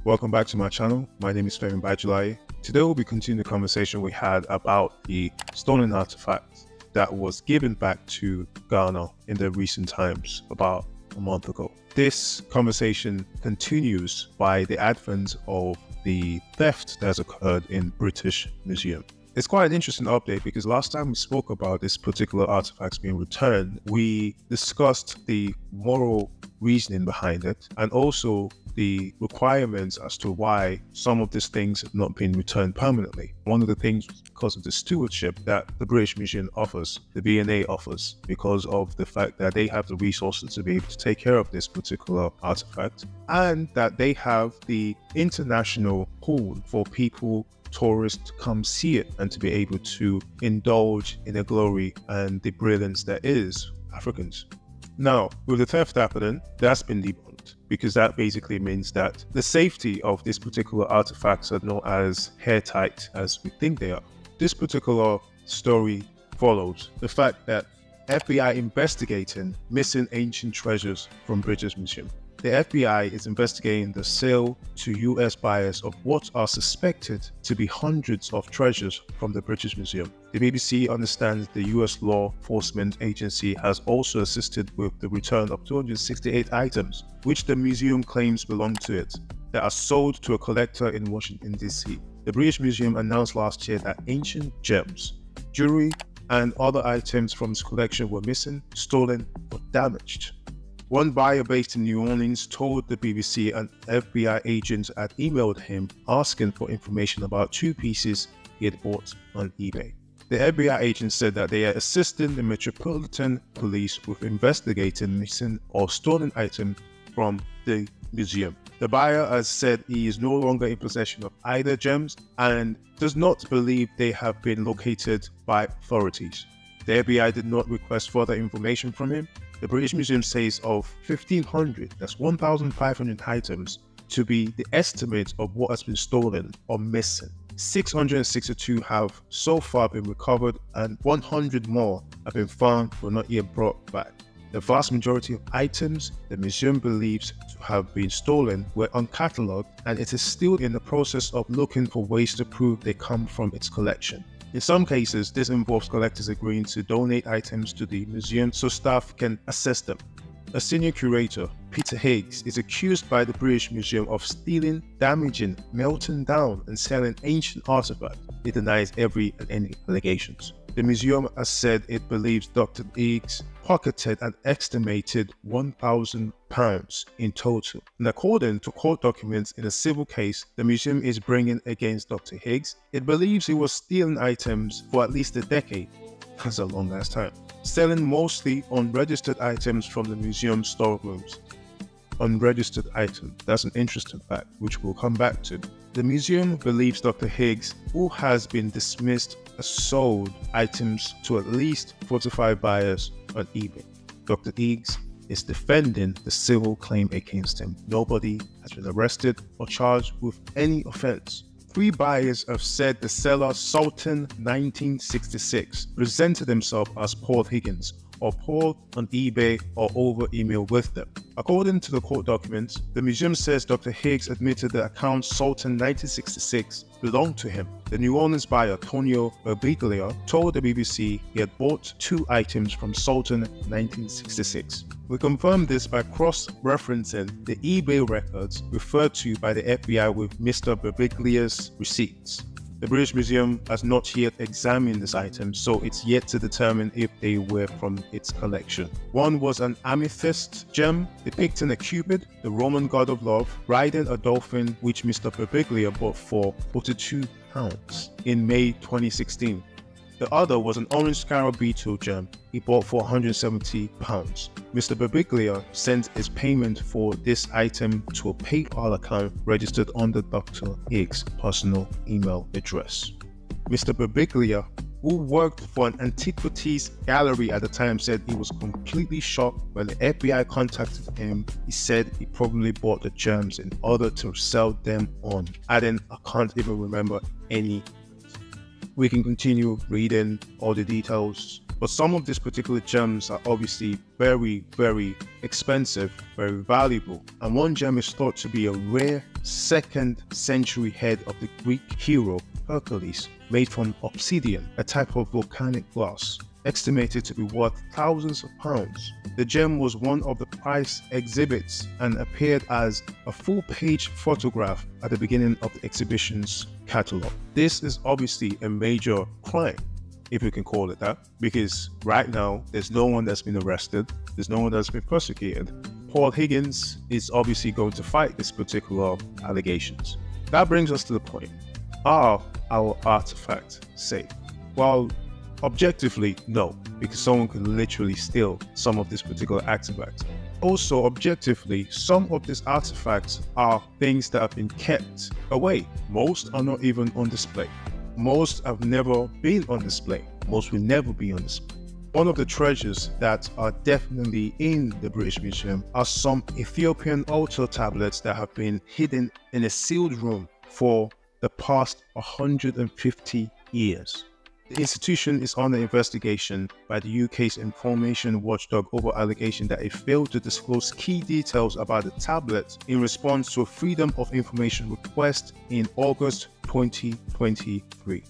Welcome back to my channel. My name is Femi Bajulai. Today we'll be continuing the conversation we had about the stolen artifact that was given back to Ghana in the recent times, about a month ago. This conversation continues by the advent of the theft that has occurred in British Museum. It's quite an interesting update because last time we spoke about this particular artifacts being returned, we discussed the moral reasoning behind it and also the requirements as to why some of these things have not been returned permanently. One of the things was because of the stewardship that the British Museum offers, the V&A offers, because of the fact that they have the resources to be able to take care of this particular artifact, and that they have the international pool for people, tourists, to come see it and to be able to indulge in the glory and the brilliance that is Africans. Now, with the theft happening, that's been debunked because that basically means that the safety of this particular artifacts are not as airtight as we think they are. This particular story follows the fact that FBI investigating missing ancient treasures from British Museum. The FBI is investigating the sale to US buyers of what are suspected to be hundreds of treasures from the British Museum. The BBC understands the US law enforcement agency has also assisted with the return of 268 items, which the museum claims belong to it, that are sold to a collector in Washington, D.C. The British Museum announced last year that ancient gems, jewelry, and other items from its collection were missing, stolen, or damaged. One buyer based in New Orleans told the BBC an FBI agent had emailed him asking for information about two pieces he had bought on eBay. The FBI agent said that they are assisting the Metropolitan Police with investigating missing or stolen items from the museum. The buyer has said he is no longer in possession of either gems and does not believe they have been located by authorities. The FBI did not request further information from him. The British Museum says of 1,500, that's 1,500 items, to be the estimate of what has been stolen or missing. 662 have so far been recovered and 100 more have been found but not yet brought back. The vast majority of items the museum believes to have been stolen were uncatalogued, and it is still in the process of looking for ways to prove they come from its collection. In some cases, this involves collectors agreeing to donate items to the museum so staff can assess them. A senior curator, Peter Higgs, is accused by the British Museum of stealing, damaging, melting down, and selling ancient artifacts. He denies every and any allegations. The museum has said it believes Dr. Higgs pocketed an estimated £1,000 in total. And according to court documents in a civil case the museum is bringing against Dr. Higgs, it believes he was stealing items for at least a decade. That's a long ass time. Selling mostly unregistered items from the museum storerooms. Unregistered items. That's an interesting fact, which we'll come back to. The museum believes Dr. Higgs, who has been dismissed, has sold items to at least 45 buyers on eBay. Dr. Higgs is defending the civil claim against him. Nobody has been arrested or charged with any offense. 3 buyers have said the seller Sultan 1966 presented himself as Paul Higgins or Paul on eBay or over email with them. According to the court documents, the museum says Dr. Higgs admitted the account Sultan 1966 belonged to him. The New Orleans buyer Tonio Berbiglia told the BBC he had bought 2 items from Sultan 1966. We confirmed this by cross-referencing the eBay records referred to by the FBI with Mr. Berbiglia's receipts. The British Museum has not yet examined this item, so it's yet to determine if they were from its collection. One was an amethyst gem depicting a Cupid, the Roman god of love, riding a dolphin, which Mr. Berbiglia bought for £42 in May 2016. The other was an orange scarab beetle gem he bought for £170. Mr. Berbiglia sent his payment for this item to a PayPal account registered under Dr. Higgs' personal email address. Mr. Berbiglia, who worked for an antiquities gallery at the time, said he was completely shocked when the FBI contacted him. He said he probably bought the gems in order to sell them on, adding, "I can't even remember any." We can continue reading all the details But some of these particular gems are obviously very, very expensive, very valuable. And one gem is thought to be a rare 2nd century head of the Greek hero Hercules, made from obsidian, a type of volcanic glass, estimated to be worth thousands of pounds. The gem was one of the prize exhibits and appeared as a full-page photograph at the beginning of the exhibition's catalogue. This is obviously a major crime, if you can call it that, because right now there's no one that's been arrested, there's no one that's been prosecuted. Paul Higgins is obviously going to fight this particular allegations. That brings us to the point. Are our artifacts safe? Well, objectively, no, because someone could literally steal some of these particular artifacts. Also, objectively, some of these artifacts are things that have been kept away. Most are not even on display. Most have never been on display. Most will never be on display. One of the treasures that are definitely in the British Museum are some Ethiopian altar tablets that have been hidden in a sealed room for the past 150 years. The institution is under investigation by the UK's information watchdog over allegation that it failed to disclose key details about the tablets in response to a Freedom of Information request in August 2023.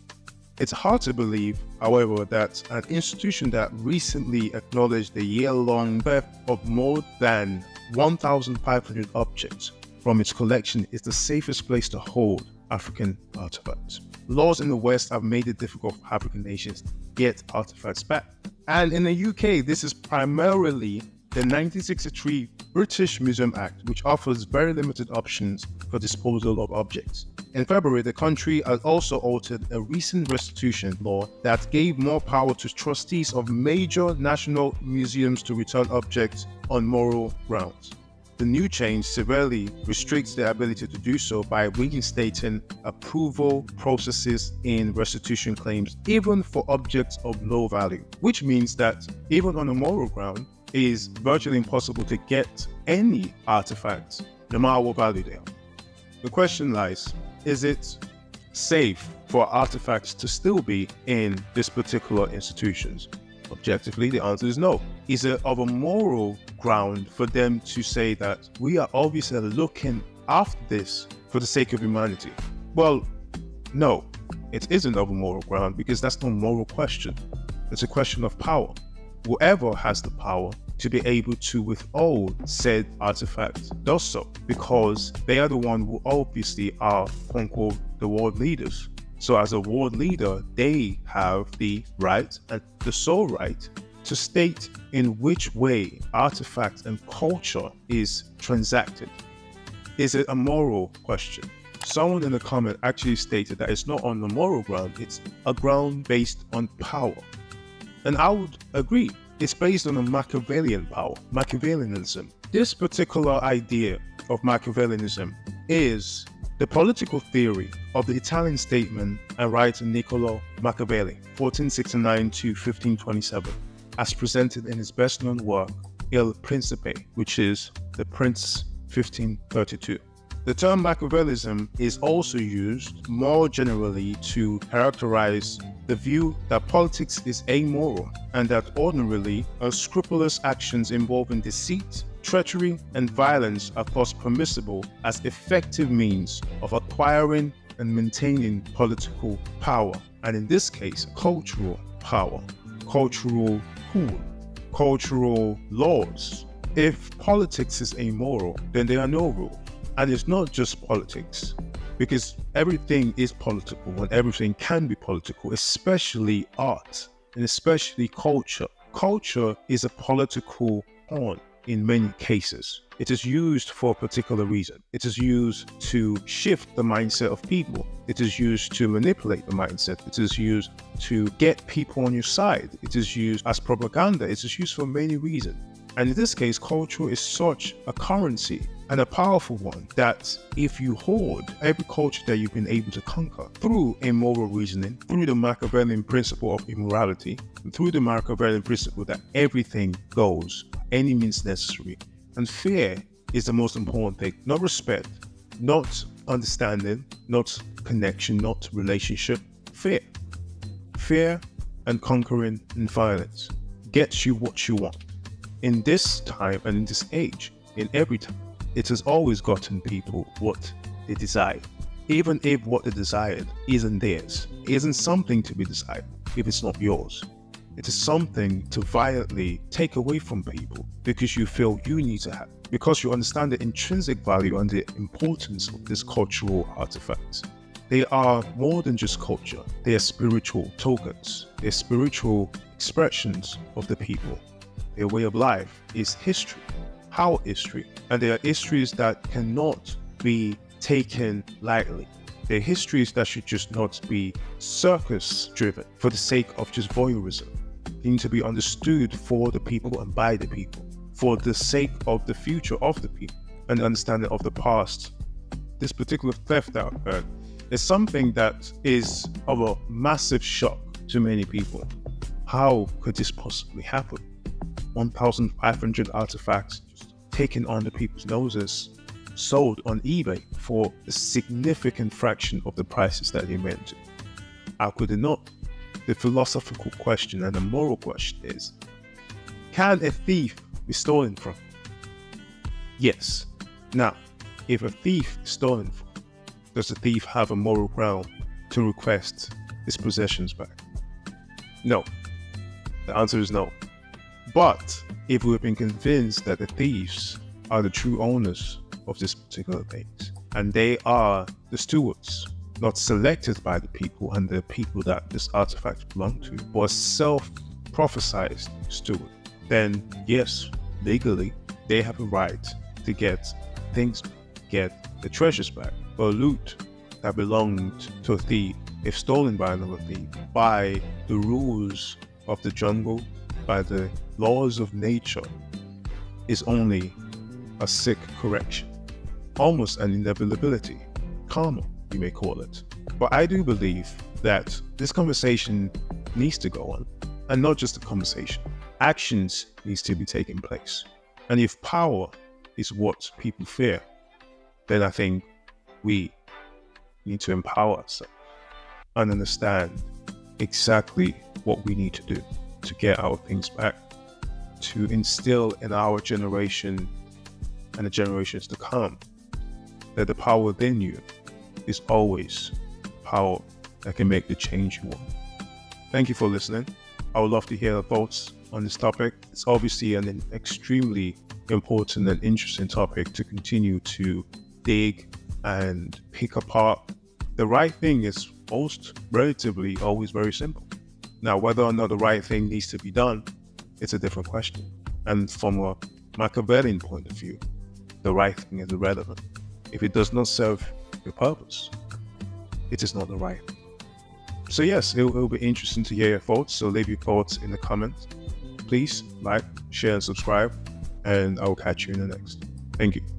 It's hard to believe, however, that an institution that recently acknowledged the year-long theft of more than 1,500 objects from its collection is the safest place to hold African artifacts. Laws in the West have made it difficult for African nations to get artifacts back. And in the UK, this is primarily the 1963 British Museum Act, which offers very limited options for disposal of objects. In February, the country has also altered a recent restitution law that gave more power to trustees of major national museums to return objects on moral grounds. The new change severely restricts their ability to do so by reinstating approval processes in restitution claims, even for objects of low value, which means that even on a moral ground, it is virtually impossible to get any artifacts, no matter what value they are. The question lies, is it safe for artifacts to still be in these particular institutions? Objectively, the answer is no. Is it of a moral ground for them to say that we are obviously looking after this for the sake of humanity? Well, no, it isn't of a moral ground, because that's not a moral question. It's a question of power. Whoever has the power to be able to withhold said artifacts does so, because they are the one who obviously are, quote unquote, the world leaders. So as a world leader, they have the right and the sole right to state in which way artifacts and culture is transacted. Is it a moral question? Someone in the comment actually stated that it's not on the moral ground, it's a ground based on power. And I would agree, it's based on a Machiavellian power, Machiavellianism. This particular idea of Machiavellianism is the political theory of the Italian statesman and writer Niccolò Machiavelli, 1469 to 1527, as presented in his best-known work, Il Principe, which is The Prince, 1532. The term Machiavellism is also used more generally to characterize the view that politics is amoral and that ordinarily unscrupulous actions involving deceit, treachery, and violence are thus permissible as effective means of acquiring and maintaining political power, and in this case, cultural power, cultural pool, cultural laws. If politics is amoral, then there are no rules. And it's not just politics, because everything is political and everything can be political, especially art and especially culture. Culture is a political pawn in many cases. It is used for a particular reason. It is used to shift the mindset of people. It is used to manipulate the mindset. It is used to get people on your side. It is used as propaganda. It is used for many reasons. And in this case, culture is such a currency and a powerful one that if you hoard every culture that you've been able to conquer through a moral reasoning, through the Machiavellian principle of immorality, and through the Machiavellian principle that everything goes by any means necessary. And fear is the most important thing, not respect, not understanding, not connection, not relationship, fear. Fear and conquering and violence gets you what you want. In this time and in this age, in every time, it has always gotten people what they desire. Even if what they desired isn't theirs, isn't something to be desired, if it's not yours. It is something to violently take away from people because you feel you need to have, because you understand the intrinsic value and the importance of these cultural artifacts. They are more than just culture. They are spiritual tokens. They are spiritual expressions of the people. Their way of life is history, our history. And there are histories that cannot be taken lightly. They're histories that should just not be circus driven for the sake of just voyeurism. They need to be understood for the people and by the people, for the sake of the future of the people and the understanding of the past. This particular theft that occurred is something that is of a massive shock to many people. How could this possibly happen? 1,500 artifacts just taken under people's noses, sold on eBay for a significant fraction of the prices that they meant to. How could it not? The philosophical question and the moral question is, can a thief be stolen from? Yes. Now, if a thief is stolen from, does the thief have a moral ground to request his possessions back? No. The answer is no. But if we've been convinced that the thieves are the true owners of this particular things, and they are the stewards, not selected by the people and the people that this artifact belong to, but a self-prophesized steward, then yes, legally, they have a right to get things, get the treasures back. But loot that belonged to a thief, if stolen by another thief, by the rules of the jungle, by the laws of nature, is only a sick correction, almost an inevitability, karma, you may call it. But I do believe that this conversation needs to go on, and not just a conversation. Actions needs to be taking place. And if power is what people fear, then I think we need to empower ourselves and understand exactly what we need to do to get our things back, to instill in our generation and the generations to come that the power within you is always power that can make the change you want. Thank you for listening. I would love to hear your thoughts on this topic. It's obviously an extremely important and interesting topic to continue to dig and pick apart. The right thing is relatively always very simple. Now, whether or not the right thing needs to be done, it's a different question. And from a Machiavellian point of view, the right thing is irrelevant. If it does not serve your purpose, it is not the right thing. So yes, it will be interesting to hear your thoughts. So leave your thoughts in the comments. Please like, share, and subscribe, and I will catch you in the next. Thank you.